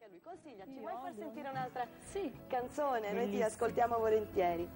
anche a lui. Consiglia, ci vuoi far sentire un'altra Sì. canzone? Noi ti Bellissimo. ascoltiamo volentieri.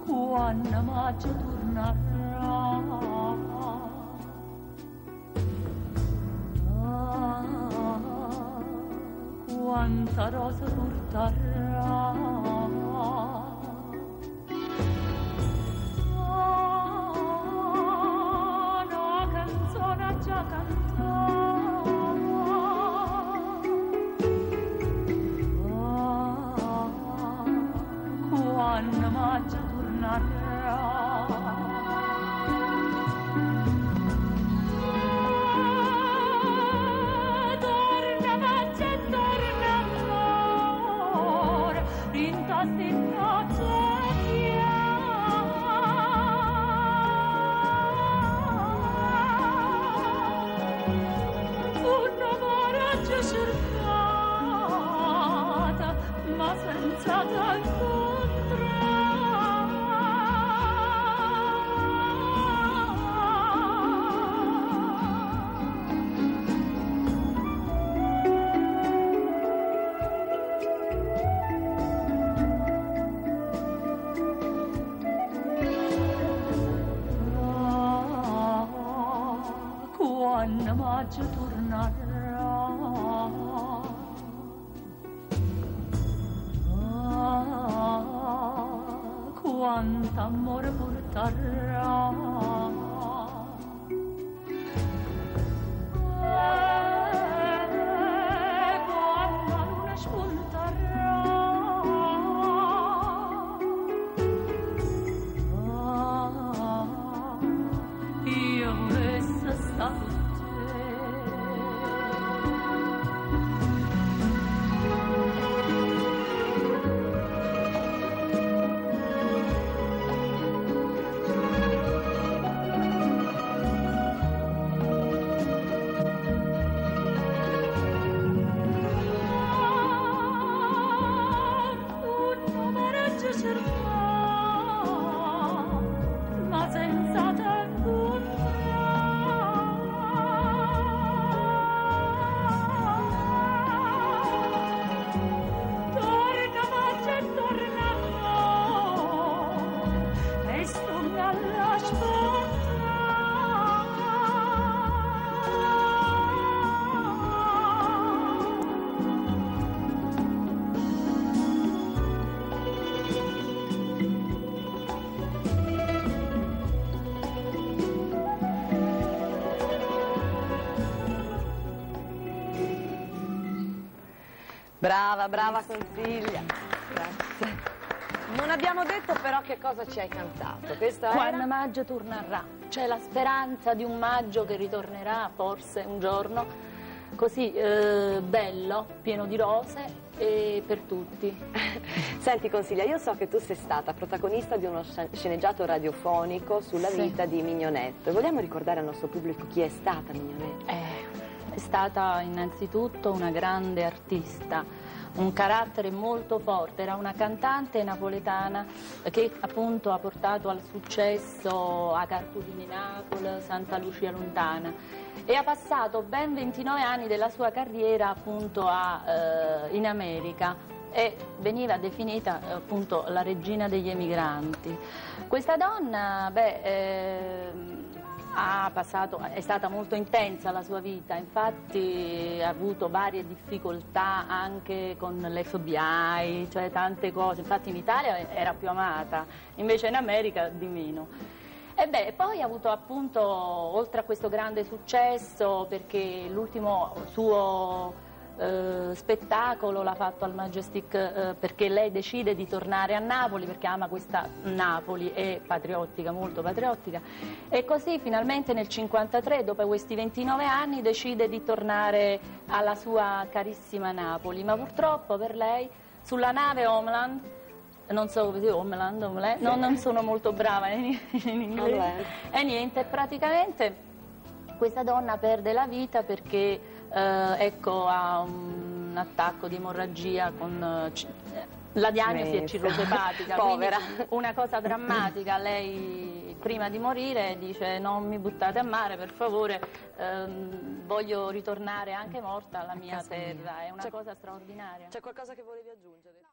Quando maggio tornerà, quanta rosa porterà, una canzone già cantata, quando maggio tornerà. Torna maggio e torna amore, rintasti in una coraggio cercata, ma senza quando maggio tornerà, quanto amore porterà, quando la luna spunterà, io volessi stare. Ma senza tempo torna maggio e torna amore, e sto Brava, brava Consiglia. Grazie. Non abbiamo detto però che cosa ci hai cantato. Questa Quando era... maggio tornerà, c'è la speranza di un maggio che ritornerà forse un giorno così bello, pieno di rose e per tutti. Senti Consiglia, io so che tu sei stata protagonista di uno sceneggiato radiofonico sulla Sì. vita di Mignonetto. E vogliamo ricordare al nostro pubblico chi è stata Mignonetto? È stata innanzitutto una grande artista, un carattere molto forte, era una cantante napoletana che appunto ha portato al successo a Cartuli di Napoli, Santa Lucia Lontana, e ha passato ben 29 anni della sua carriera appunto in America e veniva definita appunto la regina degli emigranti. Questa donna, è stata molto intensa la sua vita, infatti ha avuto varie difficoltà anche con l'FBI, cioè tante cose, infatti in Italia era più amata, invece in America di meno. E poi ha avuto appunto, oltre a questo grande successo, perché l'ultimo suo spettacolo l'ha fatto al Majestic perché lei decide di tornare a Napoli perché ama questa Napoli, è patriottica, molto patriottica, e così finalmente nel 1953, dopo questi 29 anni, decide di tornare alla sua carissima Napoli, ma purtroppo per lei sulla nave Homeland, non so come si dice, Homeland, no, non sono molto brava in inglese, e niente, praticamente questa donna perde la vita perché ecco, ha un attacco di emorragia con la diagnosi è cirrosi epatica, povera, una cosa drammatica. Lei prima di morire dice: non mi buttate a mare per favore, voglio ritornare anche morta alla mia terra. È una cosa straordinaria. C'è qualcosa che volevi aggiungere?